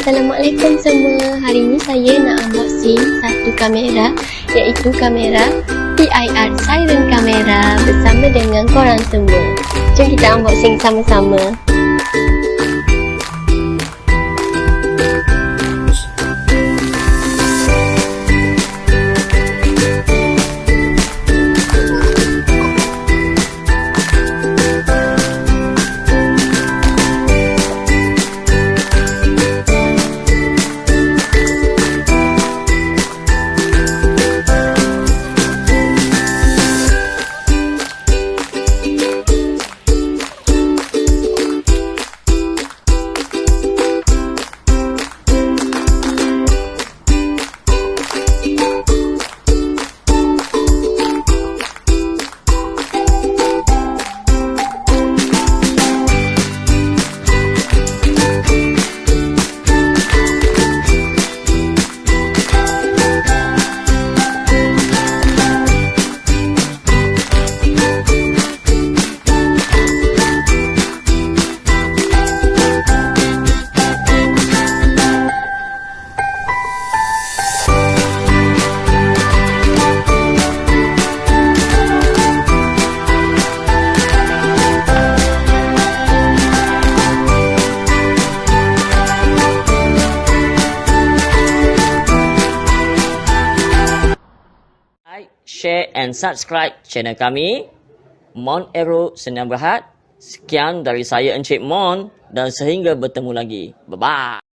Assalamualaikum semua. Hari ini saya nak unboxing satu kamera, iaitu kamera PIR Siren kamera bersama dengan korang semua. Jom kita unboxing sama-sama. Share and subscribe channel kami Mon Aero Senang Berhad. Sekian dari saya Encik Mon dan sehingga bertemu lagi. Bye-bye.